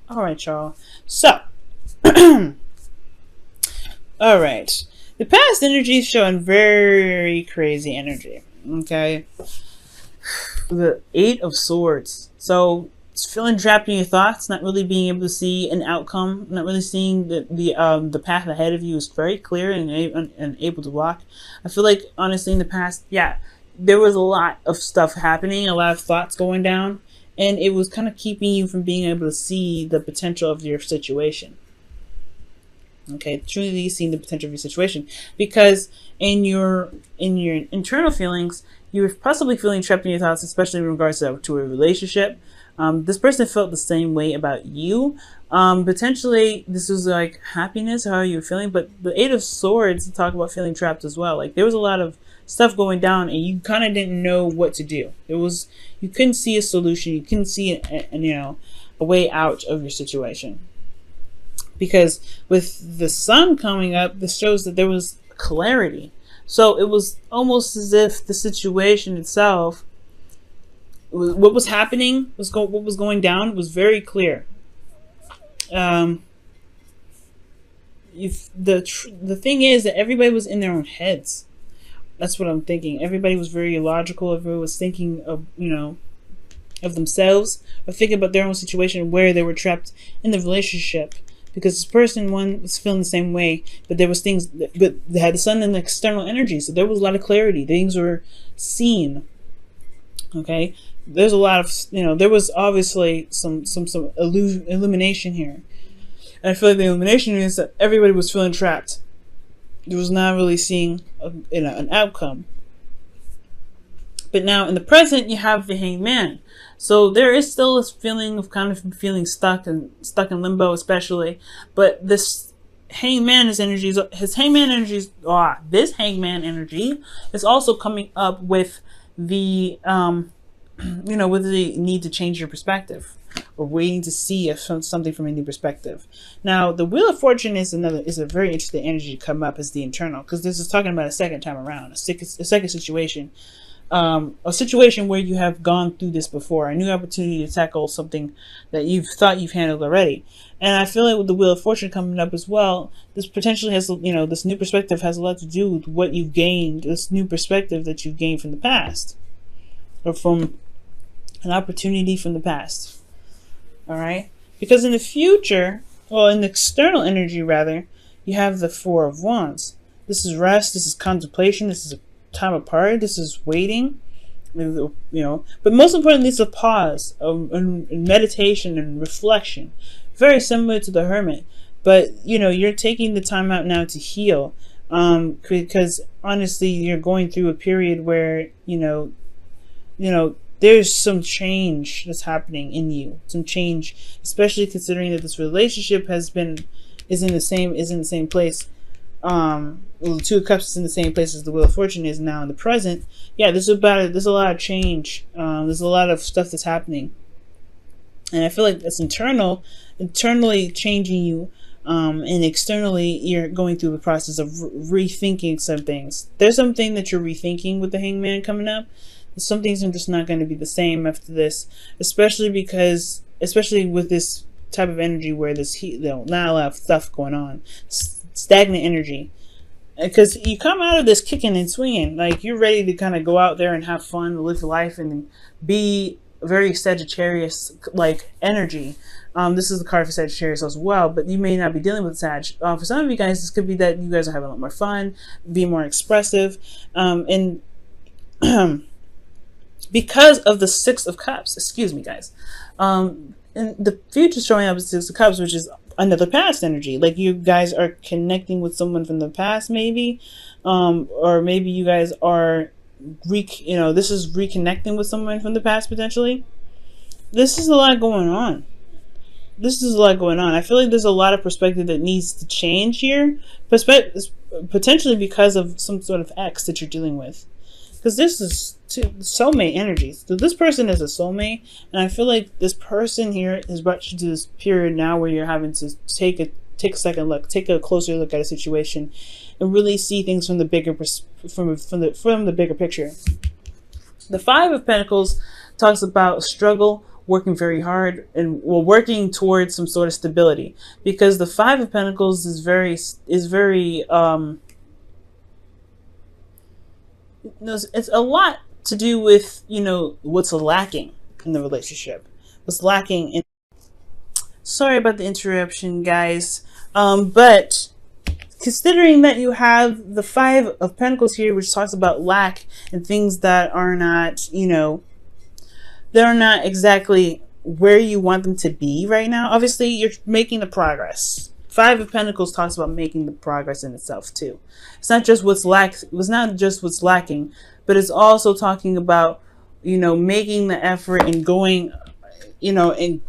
All right, y'all. So, all right. The past energy is showing very crazy energy. Okay. The Eight of Swords. So it's feeling trapped in your thoughts, not really being able to see an outcome, not really seeing the path ahead of you is very clear and able to walk. I feel like honestly in the past, yeah, there was a lot of stuff happening, a lot of thoughts going down, and it was kind of keeping you from being able to see the potential of your situation. Okay, truly seeing the potential of your situation, because in your internal feelings, you're possibly feeling trapped in your thoughts, especially in regards to a relationship. This person felt the same way about you. Potentially, this was like happiness, how you're feeling, but the Eight of Swords talk about feeling trapped as well. Like there was a lot of stuff going down, and you kind of didn't know what to do. You couldn't see a solution, you couldn't see a way out of your situation. Because with the sun coming up, this shows that there was clarity. So it was almost as if the situation itself, what was happening, what was going down, was very clear. If the thing is that everybody was in their own heads. That's what I'm thinking. Everybody was very illogical. Everybody was thinking of of themselves, or thinking about their own situation where they were trapped in the relationship. Because this person, one, was feeling the same way, but there was things, but they had the sun and the external energy, so there was a lot of clarity. Things were seen. Okay, there's a lot of, there was obviously some illumination here, and I feel like the illumination is that everybody was feeling trapped. There was not really seeing an outcome. But now in the present, you have the Hanged Man. So there is still this feeling of kind of feeling stuck in limbo, especially. But this Hanged Man, this Hangman energy is also coming up with the with the need to change your perspective, or waiting to see something from a new perspective. Now, the Wheel of Fortune is a very interesting energy to come up as the internal, because this is talking about a second time around, a second situation. A situation where you have gone through this before, a new opportunity to tackle something that you've thought you've handled already. And I feel like with the Wheel of Fortune coming up as well, this potentially has, this new perspective has a lot to do with what you've gained, this new perspective that you've gained from the past, or from an opportunity from the past. All right? Because in the future, well, in the external energy rather, you have the Four of Wands. This is rest, this is contemplation, this is a time apart, this is waiting, but most importantly, it's a pause, meditation and reflection, very similar to the Hermit. But you're taking the time out now to heal, because honestly, you're going through a period where there's some change that's happening in you, some change, especially considering that this relationship is in the same place. The Two of Cups is in the same place as the Wheel of Fortune is now in the present. Yeah, there's a lot of change. There's a lot of stuff that's happening, and I feel like that's internally changing you, and externally you're going through the process of rethinking some things. There's something that you're rethinking with the Hangman coming up. Some things are just not going to be the same after this, especially with this type of energy where there's not a lot of stuff going on. Stagnant energy, because you come out of this kicking and swinging, like you're ready to kind of go out there and have fun, live life, and be very Sagittarius like energy. This is the card for Sagittarius as well, but you may not be dealing with Sag. For some of you guys, this could be that you guys are having a lot more fun, be more expressive, and because of the Six of Cups, excuse me guys, and the future showing up as Six of Cups, which is another past energy. Like you guys are connecting with someone from the past, maybe, or maybe you guys are this is reconnecting with someone from the past potentially. This is a lot going on. I feel like there's a lot of perspective that needs to change here, potentially because of some sort of ex that you're dealing with. Because this is soulmate energies. So this person is a soulmate, and I feel like this person here has brought you to this period now where you're having to take a second look, take a closer look at a situation, and really see things from the bigger from the bigger picture. The Five of Pentacles talks about struggle, working very hard and working towards some sort of stability, because the Five of Pentacles is very it's a lot to do with, you know, what's lacking in the relationship, what's lacking in. Sorry about the interruption, guys, but considering that you have the Five of Pentacles here, which talks about lack and things that are not, you know, they're not exactly where you want them to be right now. Obviously, you're making the progress. Five of Pentacles talks about making the progress in itself too. It's not just what's lacking, but it's also talking about, you know, making the effort and going, you know, and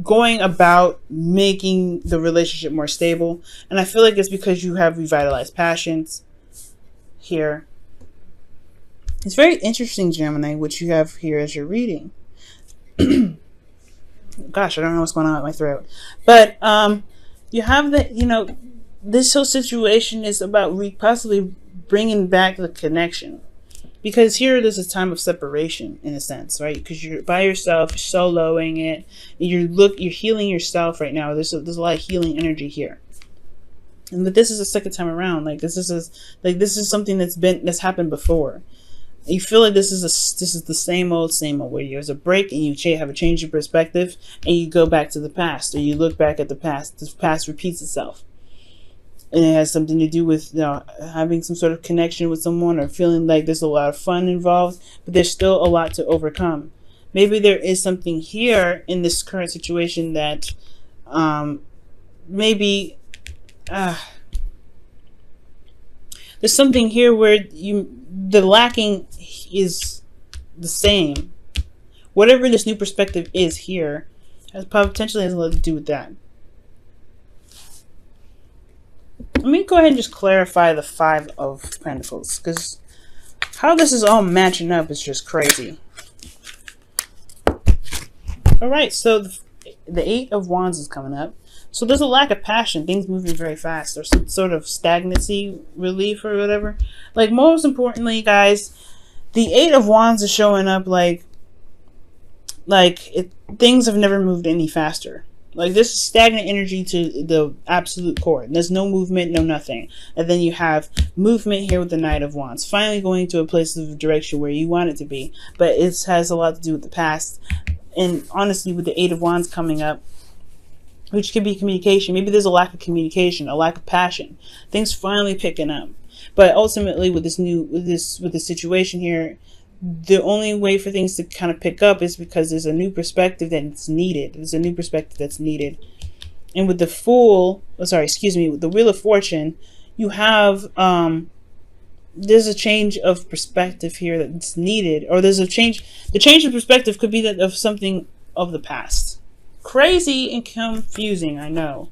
going about making the relationship more stable. And I feel like it's because you have revitalized passions here. It's very interesting, Gemini, what you have here as you're reading. Gosh, I don't know what's going on with my throat. But you have the, you know, this whole situation is about possibly bringing back the connection. Because here there's a time of separation, in a sense, right? Because you're by yourself, you're soloing it, and you're healing yourself right now. There's a lot of healing energy here. And but this is the second time around. Like this is something that's happened before. You feel like this is the same old where there's a break and you have a change of perspective and you go back to the past, or you look back at the past. The past repeats itself. And it has something to do with, you know, having some sort of connection with someone, or feeling like there's a lot of fun involved, but there's still a lot to overcome. Maybe there is something here in this current situation that maybe there's something here where the lacking is the same. Whatever this new perspective is here potentially has a lot to do with that. Let me go ahead and just clarify the Five of Pentacles, because how this is all matching up is just crazy. Alright, so the Eight of Wands is coming up. So there's a lack of passion, things moving very fast. There's some sort of stagnancy, relief, or whatever. Like, most importantly, guys, the Eight of Wands is showing up things have never moved any faster. Like, this is stagnant energy to the absolute core. There's no movement, no nothing. And then you have movement here with the Knight of Wands. Finally going to a place of direction where you want it to be. But it has a lot to do with the past. And honestly, with the Eight of Wands coming up, which could be communication. Maybe there's a lack of communication, a lack of passion. Things finally picking up. But ultimately, with this situation here, the only way for things to kind of pick up is because there's a new perspective that's needed. There's a new perspective that's needed. And with the with the Wheel of Fortune, you have, there's a change of perspective here that's needed. Or there's a change, the change of perspective could be that of something of the past. Crazy and confusing, I know.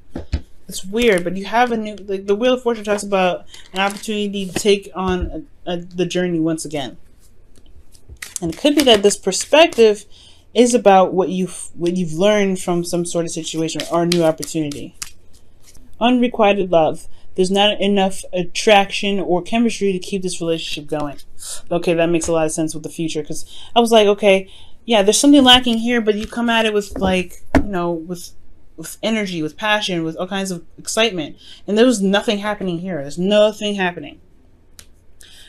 It's weird, but you have a new, like, the Wheel of Fortune talks about an opportunity to take on the journey once again. And it could be that this perspective is about what you've learned from some sort of situation or a new opportunity. Unrequited love. There's not enough attraction or chemistry to keep this relationship going. Okay, that makes a lot of sense with the future, because I was like, okay, yeah, there's something lacking here, but you come at it with, like, you know, with energy, with passion, with all kinds of excitement. And there was nothing happening here. There's nothing happening.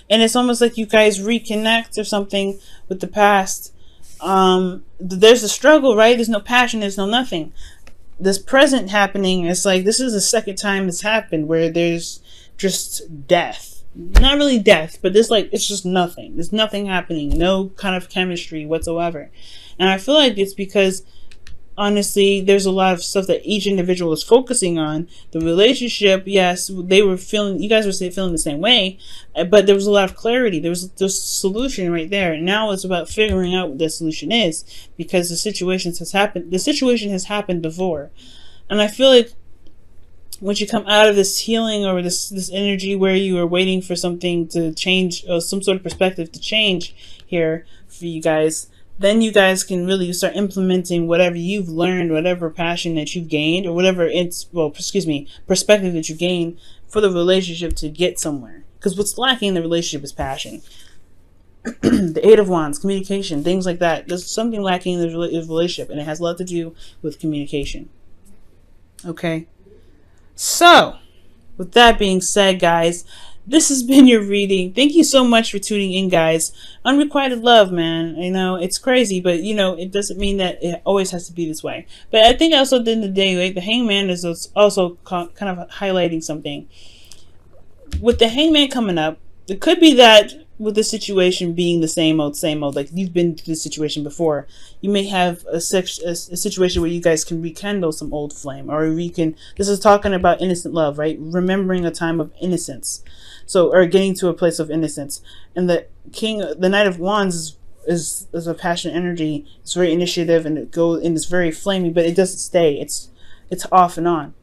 And it's almost like you guys reconnect or something with the past. There's a struggle, right? There's no passion. There's no nothing. This present happening, it's like this is the second time it's happened where there's just death. Not really death, but there's like, it's just nothing. There's nothing happening. No kind of chemistry whatsoever. And I feel like it's because, honestly, there's a lot of stuff that each individual is focusing on. The relationship, yes, they were feeling, you guys were feeling the same way, but there was a lot of clarity. There's a solution right there. Now it's about figuring out what the solution is, because the situation has happened before. And I feel like once you come out of this healing or this energy where you are waiting for something to change, or some sort of perspective to change here for you guys, then you guys can really start implementing whatever you've learned, whatever passion that you've gained, or whatever perspective that you gained for the relationship to get somewhere. Because what's lacking in the relationship is passion. The Eight of Wands, communication, things like that. There's something lacking in the relationship, and it has a lot to do with communication. Okay? So, with that being said, guys, this has been your reading. Thank you so much for tuning in, guys. Unrequited love, man. You know, it's crazy, but, you know, it doesn't mean that it always has to be this way. But I think also at the end of the day, like, the Hangman is also kind of highlighting something. With the Hangman coming up, it could be that with the situation being the same old, like you've been through this situation before, you may have a situation where you guys can rekindle some old flame, or this is talking about innocent love, right? Remembering a time of innocence. So, or getting to a place of innocence. And the Knight of Wands is a passionate energy. It's very initiative, and it's very flaming, but it doesn't stay. It's off and on.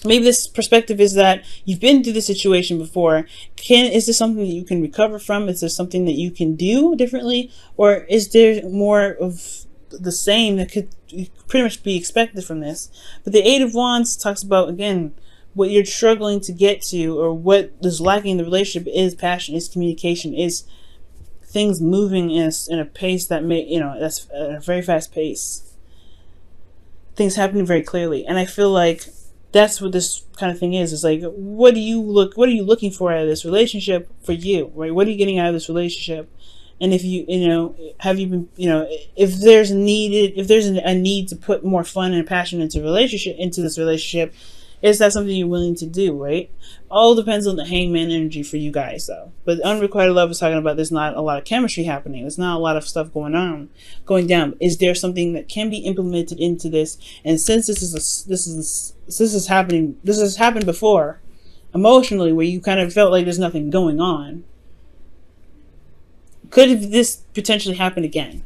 Maybe this perspective is that you've been through this situation before. Is this something that you can recover from? Is there something that you can do differently? Or is there more of the same that could pretty much be expected from this? But the Eight of Wands talks about, again, what you're struggling to get to, or what is lacking in the relationship is passion, is communication, is things moving in a pace that that's a very fast pace. Things happening very clearly. And I feel like that's what this kind of thing is. It's like, what are you looking for out of this relationship for you, right? What are you getting out of this relationship? And if have you been, if there's a need to put more fun and passion into this relationship, is that something you're willing to do, right? All depends on the Hangman energy for you guys, though. But unrequited love is talking about there's not a lot of chemistry happening. There's not a lot of stuff going down. Is there something that can be implemented into this? And since this has happened before, emotionally, where you kind of felt like there's nothing going on, could this potentially happen again?